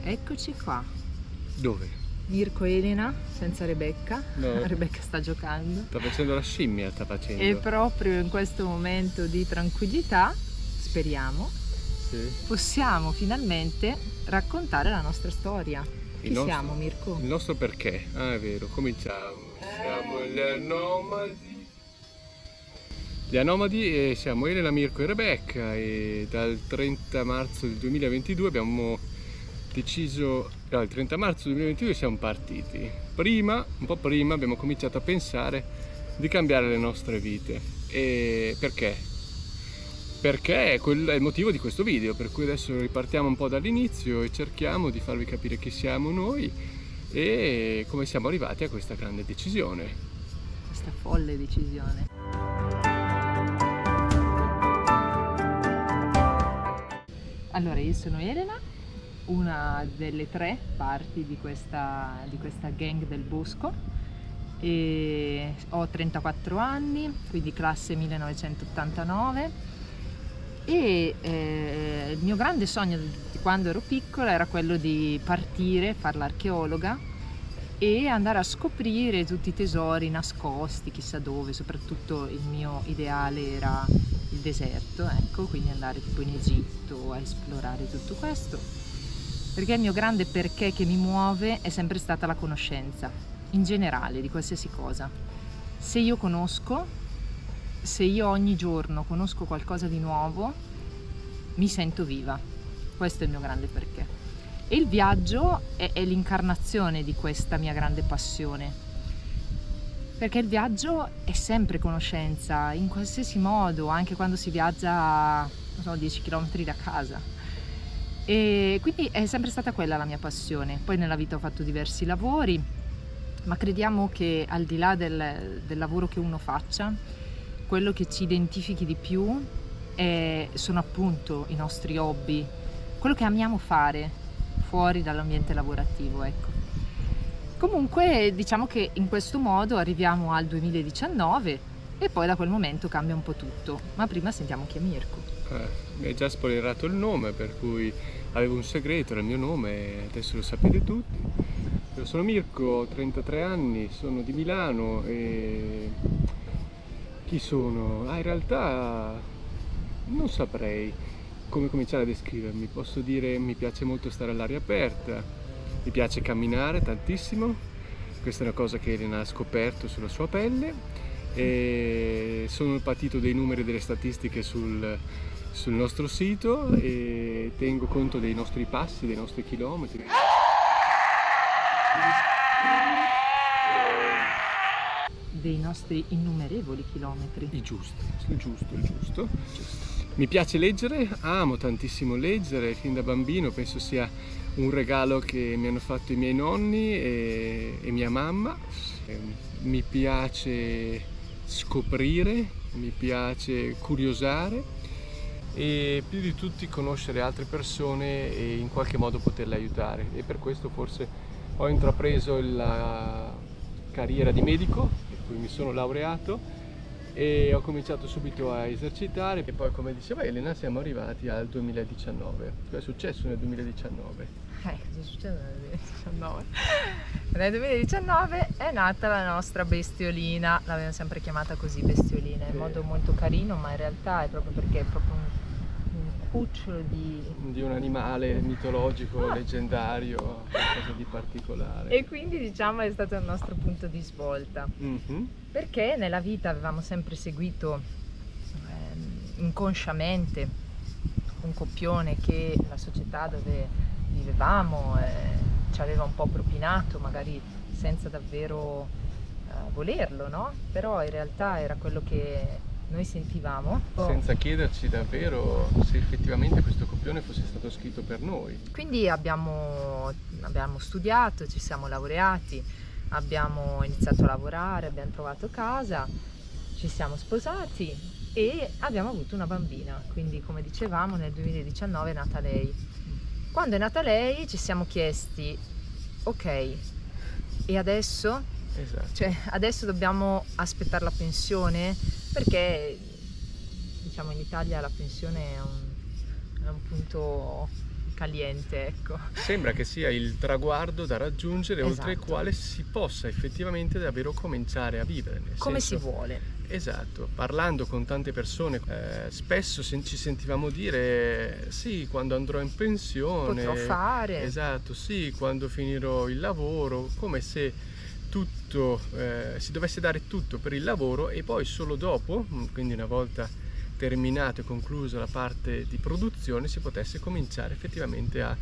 Eccoci qua. Dove? Mirko e Elena senza Rebecca. No. Rebecca sta giocando. Sta facendo la scimmia, sta facendo. E proprio in questo momento di tranquillità, speriamo, Sì. possiamo finalmente raccontare la nostra storia. Chi siamo, Mirko? Il nostro perché? Ah, è vero, cominciamo. Siamo gli Anomadi. Gli Anomadi e siamo Elena, Mirko e Rebecca e dal 30 marzo del 2022 abbiamo deciso, il 30 marzo 2022 siamo partiti. Un po' prima abbiamo cominciato a pensare di cambiare le nostre vite. E perché? Perché è il motivo di questo video, per cui adesso ripartiamo un po' dall'inizio e cerchiamo di farvi capire chi siamo noi e come siamo arrivati a questa grande decisione. Questa folle decisione. Allora, io sono Elena, una delle 3 parti di questa gang del bosco, e ho 34 anni, quindi classe 1989, e il mio grande sogno di quando ero piccola era quello di partire, fare l'archeologa e andare a scoprire tutti i tesori nascosti, chissà dove. Soprattutto il mio ideale era il deserto, ecco, quindi andare tipo in Egitto a esplorare tutto questo, perché il mio grande perché che mi muove è sempre stata la conoscenza, in generale, di qualsiasi cosa. Se io ogni giorno conosco qualcosa di nuovo, mi sento viva. Questo è il mio grande perché. E il viaggio è l'incarnazione di questa mia grande passione, perché il viaggio è sempre conoscenza, in qualsiasi modo, anche quando si viaggia, non so, 10 km da casa. E quindi è sempre stata quella la mia passione. Poi nella vita ho fatto diversi lavori, ma crediamo che al di là del lavoro che uno faccia, quello che ci identifichi di più sono appunto i nostri hobby, quello che amiamo fare fuori dall'ambiente lavorativo, ecco. Comunque diciamo che in questo modo arriviamo al 2019 e poi da quel momento cambia un po' tutto, ma prima sentiamo chi è Mirko. Mi hai già spoilerato il nome, per cui avevo un segreto, era il mio nome e adesso lo sapete tutti. Io sono Mirko, ho 33 anni, sono di Milano e chi sono? In realtà non saprei come cominciare a descrivermi. Posso dire mi piace molto stare all'aria aperta, mi piace camminare tantissimo, questa è una cosa che Elena ha scoperto sulla sua pelle, e sono il patito dei numeri e delle statistiche sul nostro sito e tengo conto dei nostri passi, dei nostri chilometri. Dei nostri innumerevoli chilometri. Il giusto. Mi piace leggere, amo tantissimo leggere, fin da bambino penso sia un regalo che mi hanno fatto i miei nonni e mia mamma. Mi piace scoprire, mi piace curiosare e più di tutti conoscere altre persone e in qualche modo poterle aiutare, e per questo forse ho intrapreso la carriera di medico, per cui mi sono laureato e ho cominciato subito a esercitare e poi, come diceva Elena, siamo arrivati al 2019. Cosa è successo nel 2019? Cosa è successo nel 2019? Nel 2019 è nata la nostra bestiolina, l'abbiamo sempre chiamata così, bestiolina, in modo molto carino, ma in realtà è proprio perché è proprio un cucciolo di un animale mitologico, leggendario, qualcosa di particolare. E quindi diciamo è stato il nostro punto di svolta, perché nella vita avevamo sempre seguito inconsciamente un copione che la società dove vivevamo ci aveva un po' propinato, magari senza davvero volerlo, no? Però in realtà era quello che noi sentivamo. Senza chiederci davvero se effettivamente questo copione fosse stato scritto per noi. Quindi abbiamo studiato, ci siamo laureati, abbiamo iniziato a lavorare, abbiamo trovato casa, ci siamo sposati e abbiamo avuto una bambina. Quindi, come dicevamo, nel 2019 è nata lei. Quando è nata lei ci siamo chiesti, ok, e adesso? Esatto. Cioè, adesso dobbiamo aspettare la pensione? Perché diciamo in Italia la pensione è un punto caliente, ecco. Sembra che sia il traguardo da raggiungere, oltre il Esatto. quale si possa effettivamente davvero cominciare a vivere. Nel Come senso, si vuole. esatto, parlando con tante persone, spesso ci sentivamo dire sì, quando andrò in pensione, Potrò fare. esatto, sì, quando finirò il lavoro, come se tutto, si dovesse dare tutto per il lavoro e poi solo dopo, quindi una volta terminato e conclusa la parte di produzione, si potesse cominciare effettivamente a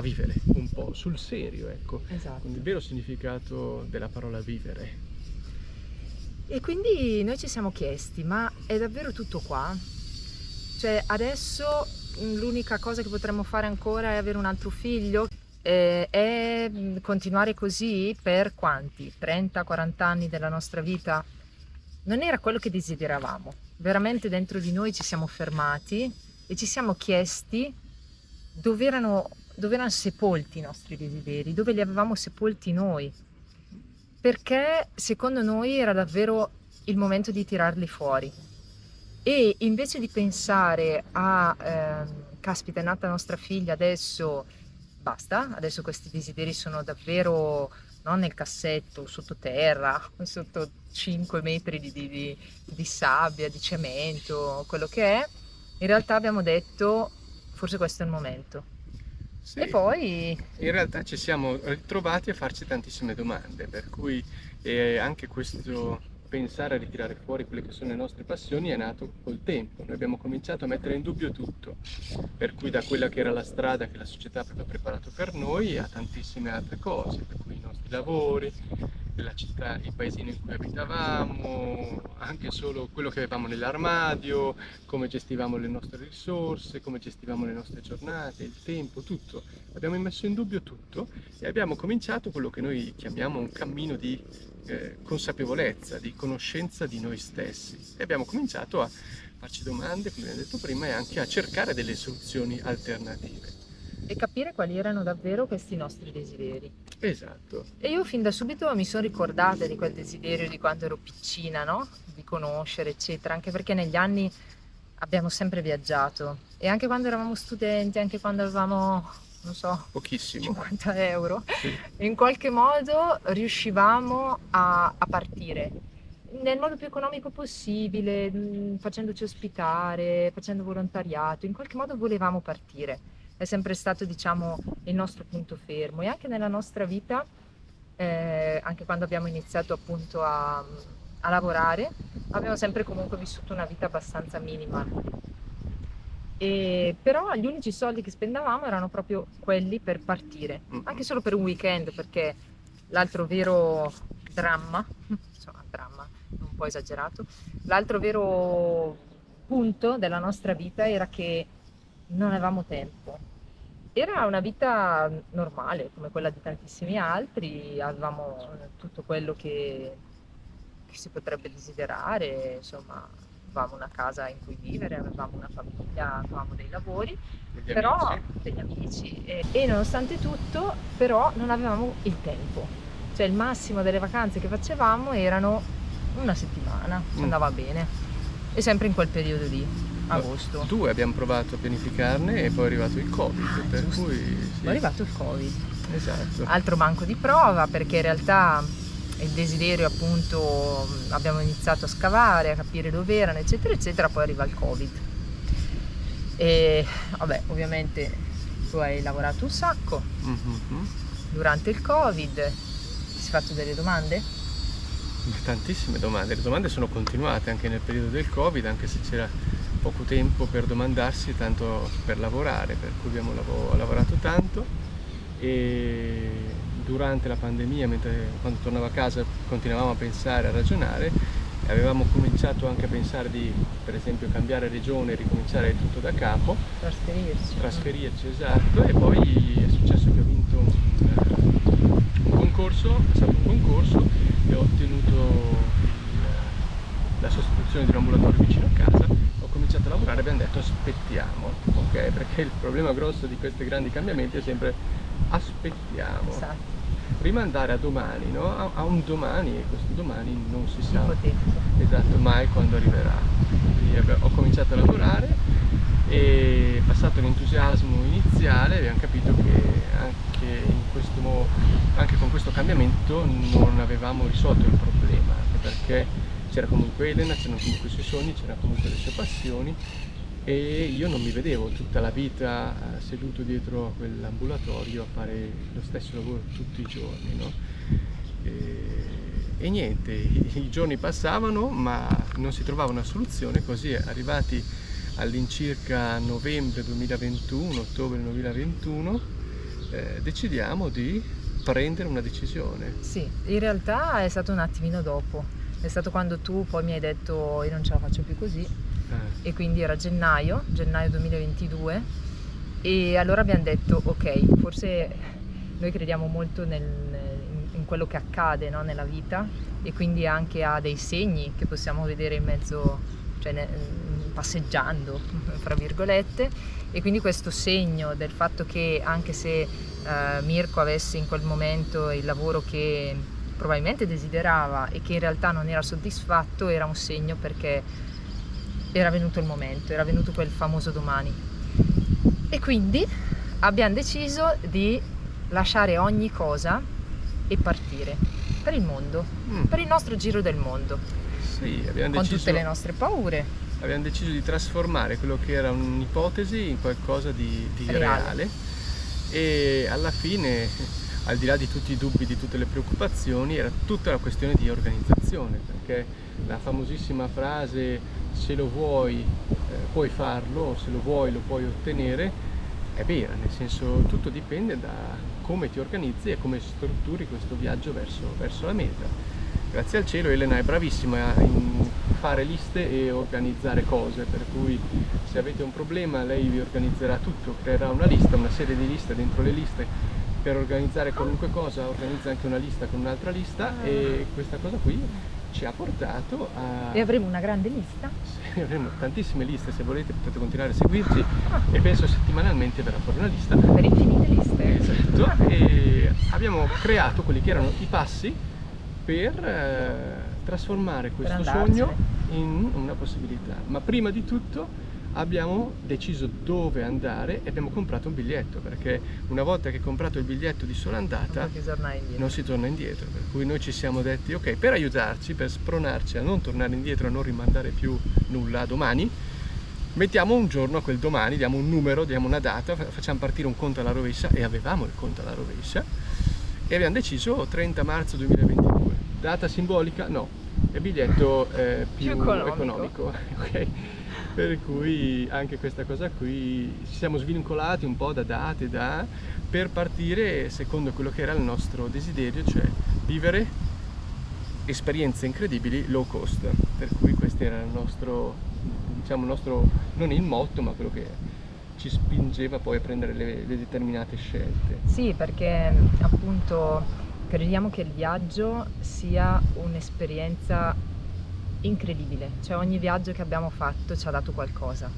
vivere un po' sul serio, ecco, Esatto. con il vero significato della parola vivere. E quindi noi ci siamo chiesti, ma è davvero tutto qua? Cioè adesso l'unica cosa che potremmo fare ancora è avere un altro figlio? È continuare così per quanti? 30-40 anni della nostra vita? Non era quello che desideravamo. Veramente dentro di noi ci siamo fermati e ci siamo chiesti dove erano sepolti i nostri desideri, dove li avevamo sepolti noi. Perché secondo noi era davvero il momento di tirarli fuori. E invece di pensare a caspita, è nata nostra figlia, adesso basta, adesso questi desideri sono davvero non nel cassetto, sottoterra, sotto 5 metri di sabbia, di cemento, quello che è, in realtà abbiamo detto forse questo è il momento. Sì, E poi in realtà ci siamo ritrovati a farci tantissime domande, per cui anche questo pensare a ritirare fuori quelle che sono le nostre passioni è nato col tempo. Noi abbiamo cominciato a mettere in dubbio tutto, per cui da quella che era la strada che la società aveva preparato per noi a tantissime altre cose, per cui i nostri lavori, la città, il paesino in cui abitavamo, anche solo quello che avevamo nell'armadio, come gestivamo le nostre risorse, come gestivamo le nostre giornate, il tempo, tutto. Abbiamo messo in dubbio tutto e abbiamo cominciato quello che noi chiamiamo un cammino di consapevolezza, di conoscenza di noi stessi e abbiamo cominciato a farci domande, come abbiamo detto prima, e anche a cercare delle soluzioni alternative. e capire quali erano davvero questi nostri desideri. Esatto. E io fin da subito mi sono ricordata di quel desiderio di quando ero piccina, no? Di conoscere, eccetera, anche perché negli anni abbiamo sempre viaggiato e anche quando eravamo studenti, anche quando avevamo, non so, Pochissimo. 50 euro, Sì. in qualche modo riuscivamo a partire nel modo più economico possibile, facendoci ospitare, facendo volontariato, in qualche modo volevamo partire. È sempre stato, diciamo, il nostro punto fermo e anche nella nostra vita, anche quando abbiamo iniziato appunto a lavorare, abbiamo sempre comunque vissuto una vita abbastanza minimal. Però gli unici soldi che spendavamo erano proprio quelli per partire, anche solo per un weekend, perché l'altro vero dramma, insomma dramma, un po' esagerato, l'altro vero punto della nostra vita era che non avevamo tempo. Era una vita normale, come quella di tantissimi altri, avevamo tutto quello che si potrebbe desiderare, insomma, avevamo una casa in cui vivere, avevamo una famiglia, avevamo dei lavori, Degli però amici. degli amici e nonostante tutto, però non avevamo il tempo. Cioè il massimo delle vacanze che facevamo erano una settimana, se andava bene, e sempre in quel periodo lì. Agosto. 2 abbiamo provato a pianificarne e poi è arrivato il Covid, per giusto. cui sì. Poi è arrivato il Covid. Esatto. Altro banco di prova, perché in realtà il desiderio, appunto, abbiamo iniziato a scavare, a capire dove erano, eccetera, eccetera, poi arriva il Covid. E vabbè, ovviamente tu hai lavorato un sacco durante il Covid, ti sei fatto delle domande? Tantissime domande, le domande sono continuate anche nel periodo del Covid, anche se c'era poco tempo per domandarsi, tanto per lavorare, per cui abbiamo lavorato tanto e durante la pandemia, quando tornavo a casa, continuavamo a pensare, a ragionare e avevamo cominciato anche a pensare di, per esempio, cambiare regione e ricominciare tutto da capo. Trasferirci, esatto, e poi è successo che ho vinto un concorso, è stato un concorso e ho ottenuto la sostituzione di un ambulatorio vicino a casa. Ho cominciato a lavorare e abbiamo detto aspettiamo, ok? Perché il problema grosso di questi grandi cambiamenti è sempre aspettiamo. Esatto. Rimandare a domani, no? A un domani, e questo domani non si sa Ipotetico. esatto mai quando arriverà. Quindi ho cominciato a lavorare e passato l'entusiasmo iniziale abbiamo capito che anche con questo cambiamento non avevamo risolto il problema, anche perché c'era comunque Elena, c'erano comunque i suoi sogni, c'erano comunque le sue passioni e io non mi vedevo tutta la vita seduto dietro a quell'ambulatorio a fare lo stesso lavoro tutti i giorni, no? E niente, i giorni passavano ma non si trovava una soluzione, così arrivati all'incirca novembre 2021, ottobre 2021, decidiamo di prendere una decisione. Sì, in realtà è stato un attimino dopo, è stato quando tu poi mi hai detto io non ce la faccio più così e quindi era gennaio 2022 e allora abbiamo detto ok, forse noi crediamo molto in quello che accade, no, nella vita e quindi anche a dei segni che possiamo vedere in mezzo, cioè passeggiando, fra virgolette, e quindi questo segno del fatto che anche se Mirko avesse in quel momento il lavoro che probabilmente desiderava e che in realtà non era soddisfatto, era un segno perché era venuto il momento, era venuto quel famoso domani. E quindi abbiamo deciso di lasciare ogni cosa e partire per il mondo, per il nostro giro del mondo. Sì, abbiamo con deciso, tutte le nostre paure. Abbiamo deciso di trasformare quello che era un'ipotesi in qualcosa di reale e alla fine, al di là di tutti i dubbi, di tutte le preoccupazioni, era tutta una questione di organizzazione, perché la famosissima frase se lo vuoi puoi farlo, se lo vuoi lo puoi ottenere, è vera, nel senso tutto dipende da come ti organizzi e come strutturi questo viaggio verso la meta. Grazie al cielo Elena è bravissima in fare liste e organizzare cose, per cui se avete un problema lei vi organizzerà tutto, creerà una lista, una serie di liste, dentro le liste per organizzare qualunque cosa organizza anche una lista con un'altra lista e questa cosa qui ci ha portato a... E avremo una grande lista? Sì, avremo tantissime liste, se volete potete continuare a seguirci e penso settimanalmente verrà fuori una lista. Per infinite liste. Esatto, e abbiamo creato quelli che erano i passi per trasformare questo sogno in una possibilità. Ma prima di tutto abbiamo deciso dove andare e abbiamo comprato un biglietto, perché una volta che hai comprato il biglietto di sola andata non si torna indietro, per cui noi ci siamo detti ok, per aiutarci, per spronarci a non tornare indietro, a non rimandare più nulla a domani, mettiamo un giorno a quel domani, diamo un numero, diamo una data, facciamo partire un conto alla rovescia e avevamo il conto alla rovescia e abbiamo deciso 30 marzo 2022, data simbolica? No, è biglietto più economico. Okay? Per cui anche questa cosa qui ci siamo svincolati un po' da date per partire secondo quello che era il nostro desiderio, cioè vivere esperienze incredibili low cost, per cui questo era il nostro, diciamo, non il motto, ma quello che ci spingeva poi a prendere le determinate scelte. Sì, perché appunto crediamo che il viaggio sia un'esperienza incredibile, cioè ogni viaggio che abbiamo fatto ci ha dato qualcosa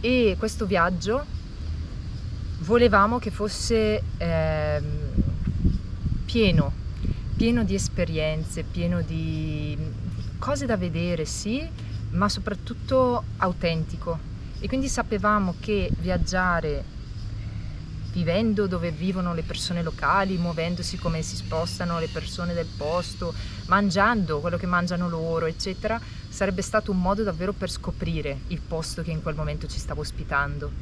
e questo viaggio volevamo che fosse pieno di esperienze, pieno di cose da vedere, sì, ma soprattutto autentico e quindi sapevamo che viaggiare vivendo dove vivono le persone locali, muovendosi come si spostano le persone del posto, mangiando quello che mangiano loro, eccetera, sarebbe stato un modo davvero per scoprire il posto che in quel momento ci stava ospitando.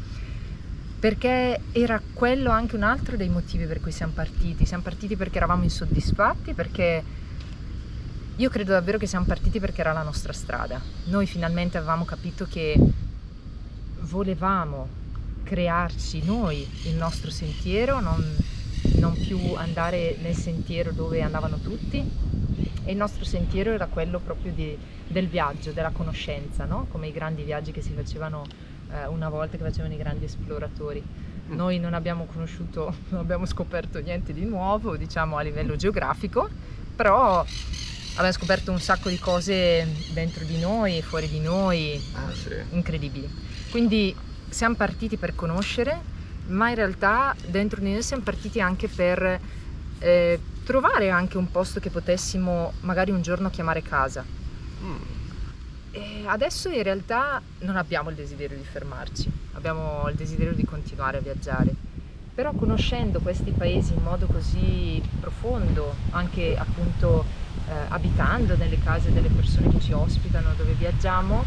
Perché era quello anche un altro dei motivi per cui siamo partiti perché eravamo insoddisfatti, perché io credo davvero che siamo partiti perché era la nostra strada. Noi finalmente avevamo capito che volevamo crearci noi il nostro sentiero, non più andare nel sentiero dove andavano tutti e il nostro sentiero era quello proprio del viaggio, della conoscenza, no? Come i grandi viaggi che si facevano una volta che facevano i grandi esploratori. Noi non abbiamo scoperto niente di nuovo, diciamo a livello geografico, però abbiamo scoperto un sacco di cose dentro di noi e fuori di noi, incredibili. Quindi siamo partiti per conoscere, ma in realtà dentro di noi siamo partiti anche per trovare anche un posto che potessimo magari un giorno chiamare casa. E adesso in realtà non abbiamo il desiderio di fermarci, abbiamo il desiderio di continuare a viaggiare, però conoscendo questi paesi in modo così profondo, anche appunto abitando nelle case delle persone che ci ospitano, dove viaggiamo,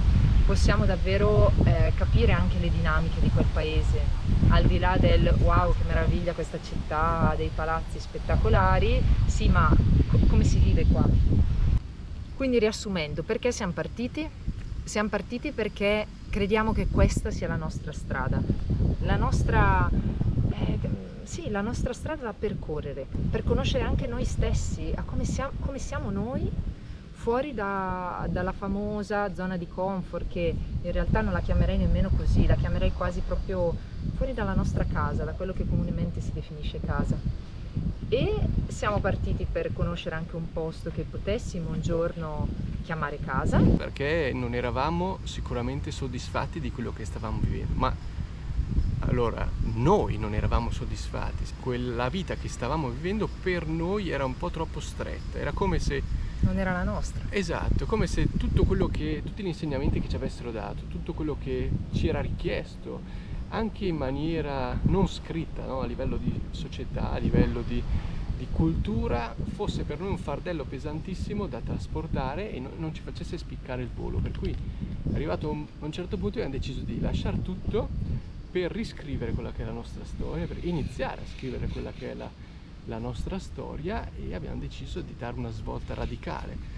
possiamo davvero capire anche le dinamiche di quel paese, al di là del wow che meraviglia questa città, dei palazzi spettacolari, sì, ma come si vive qua? Quindi riassumendo, perché siamo partiti? Siamo partiti perché crediamo che questa sia la nostra strada, la nostra strada da percorrere, per conoscere anche noi stessi, a come siamo noi, fuori dalla famosa zona di comfort, che in realtà non la chiamerei nemmeno così, la chiamerei quasi proprio fuori dalla nostra casa, da quello che comunemente si definisce casa. E siamo partiti per conoscere anche un posto che potessimo un giorno chiamare casa. Perché non eravamo sicuramente soddisfatti di quello che stavamo vivendo, ma allora noi non eravamo soddisfatti, quella vita che stavamo vivendo per noi era un po' troppo stretta, era come se non era la nostra. Esatto, come se tutti gli insegnamenti che ci avessero dato, tutto quello che ci era richiesto, anche in maniera non scritta, no? A livello di società, a livello di cultura, fosse per noi un fardello pesantissimo da trasportare e non ci facesse spiccare il volo. Per cui, arrivato a un certo punto, abbiamo deciso di lasciare tutto per riscrivere quella che è la nostra storia, per iniziare a scrivere quella che è la nostra storia, e abbiamo deciso di dare una svolta radicale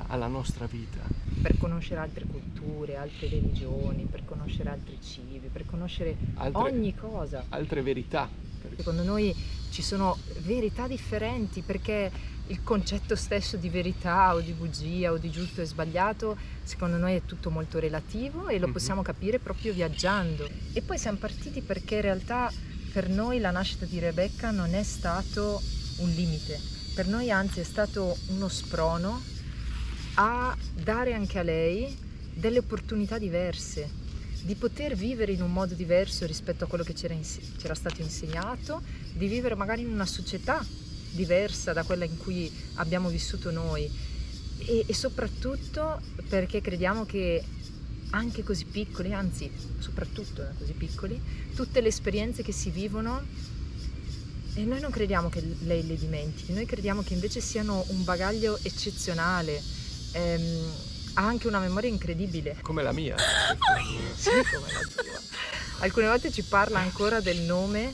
alla nostra vita. Per conoscere altre culture, altre religioni, per conoscere altri cibi, per conoscere ogni cosa. Altre verità. Secondo noi ci sono verità differenti, perché il concetto stesso di verità o di bugia o di giusto e sbagliato, secondo noi è tutto molto relativo e lo possiamo capire proprio viaggiando. E poi siamo partiti perché in realtà per noi la nascita di Rebecca non è stato un limite, per noi anzi è stato uno sprono a dare anche a lei delle opportunità diverse, di poter vivere in un modo diverso rispetto a quello che c'era stato insegnato, di vivere magari in una società diversa da quella in cui abbiamo vissuto noi, e soprattutto perché crediamo che anche così piccoli, anzi soprattutto così piccoli, tutte le esperienze che si vivono, e noi non crediamo che lei le dimentichi, noi crediamo che invece siano un bagaglio eccezionale. Ha anche una memoria incredibile. Come la mia. Sì, come la tua. Alcune volte ci parla ancora del nome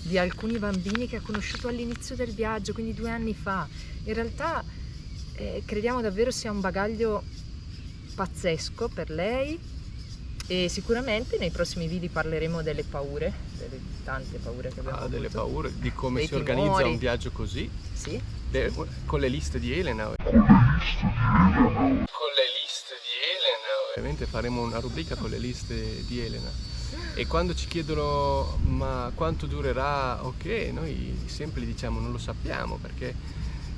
di alcuni bambini che ha conosciuto all'inizio del viaggio, quindi 2 anni fa. In realtà crediamo davvero sia un bagaglio pazzesco per lei, e sicuramente nei prossimi video parleremo delle paure, delle tante paure che abbiamo avuto. Delle paure, di come dei si organizza timori. un viaggio così. Sì. Con le liste di Elena. Ovviamente faremo una rubrica con le liste di Elena. E quando ci chiedono ma quanto durerà, ok, noi sempre diciamo non lo sappiamo, perché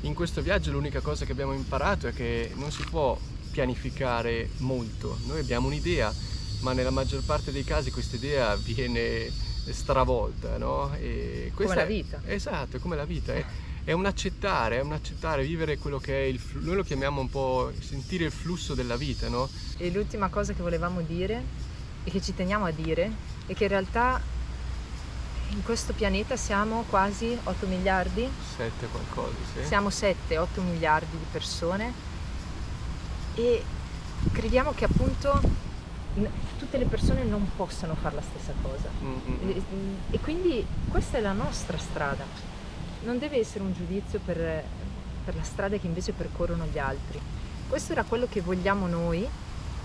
in questo viaggio l'unica cosa che abbiamo imparato è che non si può pianificare molto. Noi abbiamo un'idea, ma nella maggior parte dei casi questa idea viene stravolta, no? E come la vita. Esatto, come la vita. È un accettare, vivere quello che è noi lo chiamiamo un po' sentire il flusso della vita, no? E l'ultima cosa che volevamo dire, e che ci teniamo a dire, è che in realtà in questo pianeta siamo quasi 8 miliardi? 7 qualcosa, sì. Siamo 7-8 miliardi di persone, e crediamo che appunto tutte le persone non possano fare la stessa cosa. E quindi questa è la nostra strada. Non deve essere un giudizio per la strada che invece percorrono gli altri. Questo era quello che vogliamo noi,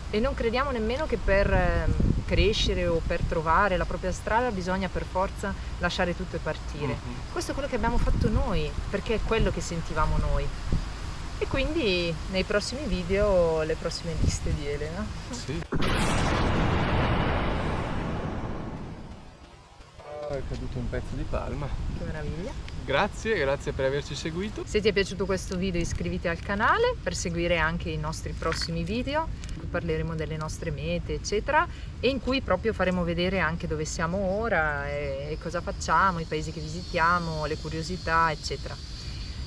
e non crediamo nemmeno che per crescere o per trovare la propria strada bisogna per forza lasciare tutto e partire. Questo è quello che abbiamo fatto noi, perché è quello che sentivamo noi. E quindi nei prossimi video le prossime liste di Elena. Sì. È caduto un pezzo di palma. Che meraviglia. Grazie per averci seguito. Se ti è piaciuto questo video iscriviti al canale per seguire anche i nostri prossimi video, in cui parleremo delle nostre mete eccetera, e in cui proprio faremo vedere anche dove siamo ora e cosa facciamo, i paesi che visitiamo, le curiosità eccetera.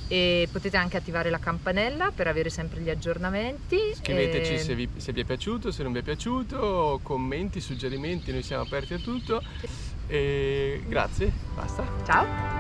e potete anche attivare la campanella per avere sempre gli aggiornamenti. Scriveteci se vi è piaciuto, se non vi è piaciuto, commenti, suggerimenti, noi siamo aperti a tutto. E grazie, basta. Ciao!